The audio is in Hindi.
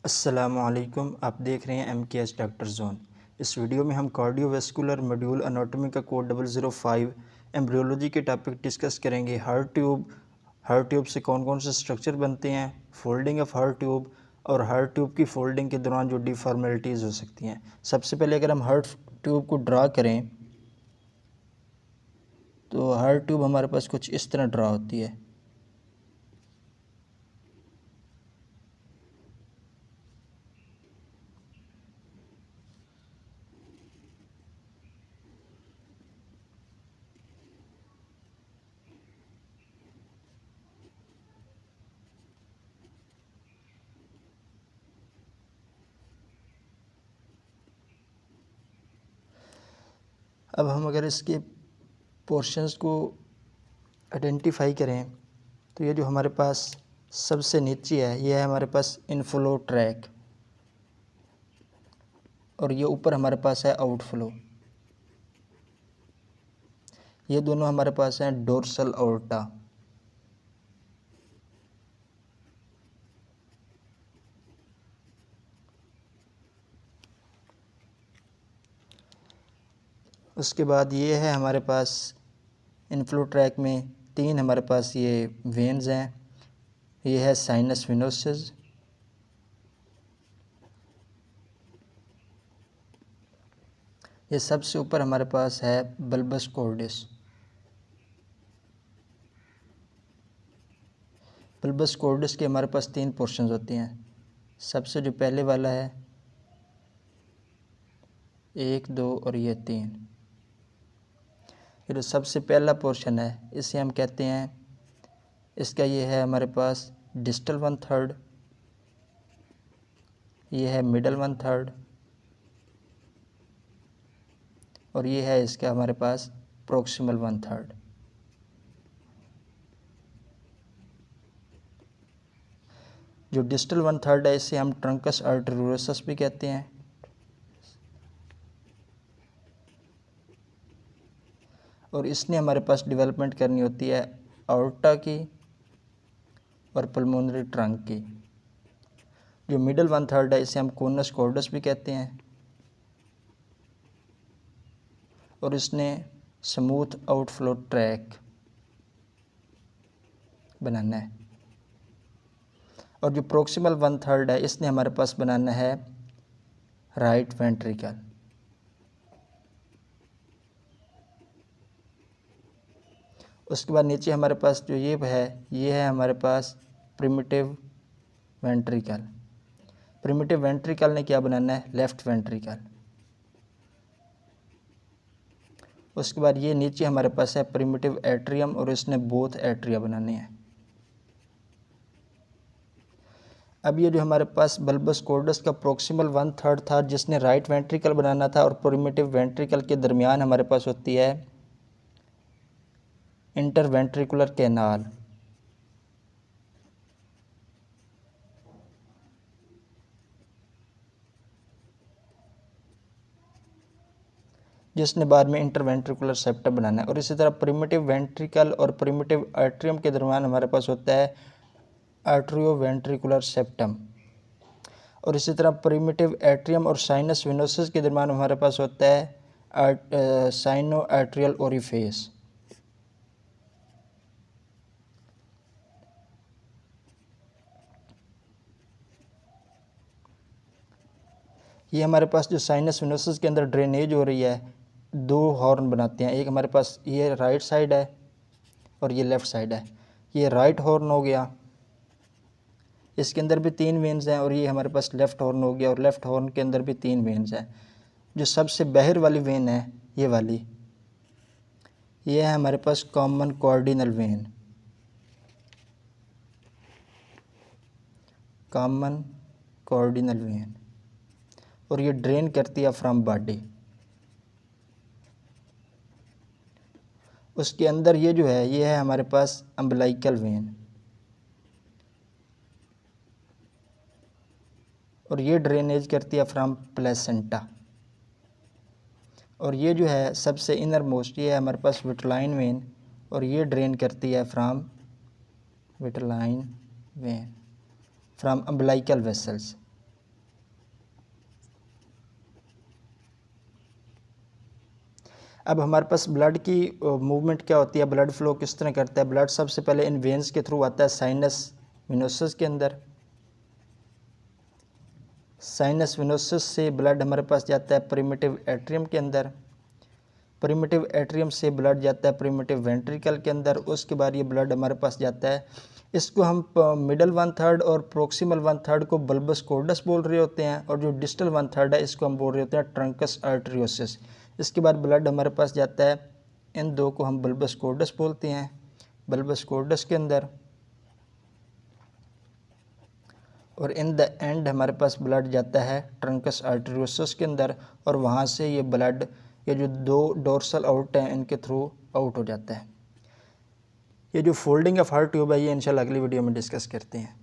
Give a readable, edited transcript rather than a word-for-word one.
अस्सलामुअलैकुम, आप देख रहे हैं MKS डॉक्टर जोन। इस वीडियो में हम कार्डियोवैस्कुलर मॉड्यूल एनाटॉमी का कोड 005 एम्ब्रियोलॉजी के टॉपिक डिस्कस करेंगे। हार्ट ट्यूब से कौन कौन से स्ट्रक्चर बनते हैं, फोल्डिंग ऑफ हार्ट ट्यूब और हार्ट ट्यूब की फोल्डिंग के दौरान जो डिफॉर्मेलिटीज़ हो सकती हैं। सबसे पहले अगर हम हार्ट ट्यूब को ड्रा करें तो हार्ट ट्यूब हमारे पास कुछ इस तरह ड्रा होती है। अब हम अगर इसके पोर्शंस को आइडेंटिफाई करें तो ये जो हमारे पास सबसे नीचे है ये है हमारे पास इनफ्लो ट्रैक और ये ऊपर हमारे पास है आउटफ्लो। ये दोनों हमारे पास हैं डोर्सल अओर्टा। उसके बाद ये है हमारे पास इनफ्लो ट्रैक में तीन हमारे पास ये वेन्स हैं। ये है साइनस वेनोसस, ये सबसे ऊपर हमारे पास है बल्बस कॉर्डिस। बल्बस कॉर्डिस के हमारे पास तीन पोर्शंस होते हैं। सबसे जो पहले वाला है 1, 2 और ये 3। ये जो सबसे पहला पोर्शन है इसे हम कहते हैं, इसका ये है हमारे पास डिस्टल 1/3, ये है मिडल 1/3 और ये है इसका हमारे पास प्रोक्सिमल 1/3। जो डिस्टल 1/3 है इसे हम ट्रंकस आर्टेरियोसस भी कहते हैं। और इसने हमारे पास डेवलपमेंट करनी होती है आर्टा की और पल्मोनरी ट्रंक की। जो मिडल 1/3 है इसे हम कोनस कॉर्डस भी कहते हैं और इसने स्मूथ आउटफ्लो ट्रैक बनाना है। और जो प्रोक्सिमल 1/3 है इसने हमारे पास बनाना है राइट वेंट्रिकल। उसके बाद नीचे हमारे पास जो ये है हमारे पास प्रिमिटिव वेंट्रिकल। प्रिमिटिव वेंट्रिकल ने क्या बनाना है, लेफ्ट वेंट्रिकल। उसके बाद ये नीचे हमारे पास है प्रिमिटिव एट्रियम और इसने बोथ एट्रिया बनाने हैं। अब ये जो हमारे पास बल्बस कॉर्डस का प्रोक्सिमल 1/3 था जिसने राइट वेंट्रिकल बनाना था और प्रिमिटिव वेंट्रिकल के दरमियान हमारे पास होती है इंटरवेंट्रिकुलर कैनाल। जिसने बाद में इंटरवेंट्रिकुलर सेप्टम बनाना है। और इसी तरह प्रिमिटिव वेंट्रिकल और प्रिमिटिव एट्रियम के दरमियान हमारे पास होता है आर्ट्रियोवेंट्रिकुलर सेप्टम। और इसी तरह प्रिमिटिव एट्रियम और साइनस वेनोसस के दरमियान हमारे पास होता है साइनो आर्ट्रियल ओरिफेस। ये हमारे पास जो साइनस वेनोसस के अंदर ड्रेनेज हो रही है, दो हॉर्न बनाते हैं। एक हमारे पास ये राइट साइड है और ये लेफ़्ट साइड है। ये राइट हॉर्न हो गया, इसके अंदर भी 3 वेन्स हैं। और ये हमारे पास लेफ़्ट हॉर्न हो गया और लेफ़्ट हॉर्न के अंदर भी 3 वेन्स हैं। जो सबसे बाहर वाली वेन है ये वाली, ये है हमारे पास common cardinal vein. Common cardinal vein और ये ड्रेन करती है फ्रॉम बॉडी। उसके अंदर ये जो है ये है हमारे पास अम्बलाइकल वेन और ये ड्रेनेज करती है फ्रॉम प्लेसेंटा। और ये जो है सबसे इनर मोस्ट ये है हमारे पास विटलाइन वेन और ये ड्रेन करती है from vitelline when from umbilical vessels. अब हमारे पास ब्लड की मूवमेंट क्या होती है, ब्लड फ्लो किस तरह करता है। ब्लड सबसे पहले इन वेन्स के थ्रू आता है साइनस विनोसस के अंदर। साइनस विनोसस से ब्लड हमारे पास जाता है प्रिमिटिव एट्रियम के अंदर। प्रिमिटिव एट्रियम से ब्लड जाता है प्रिमिटिव वेंट्रिकल के अंदर। उसके बाद ये ब्लड हमारे पास जाता है, इसको हम मिडल 1/3 और प्रोक्सिमल 1/3 को बल्बस कोर्डस बोल रहे होते हैं, और जो डिस्टल 1/3 है इसको हम बोल रहे होते हैं ट्रंकस आर्टरियोसिस। इसके बाद ब्लड हमारे पास जाता है, इन दो को हम बल्बस कोर्डस बोलते हैं, बल्बस कोर्डस के अंदर। और इन द एंड हमारे पास ब्लड जाता है ट्रंकस आर्टरियोसिस के अंदर, और वहाँ से ये ब्लड, ये जो दो डोर्सल आउट हैं इनके थ्रू आउट हो जाता है। ये जो फोल्डिंग ऑफ हार्ट ट्यूब है ये इंशाल्लाह अगली वीडियो में डिस्कस करते हैं।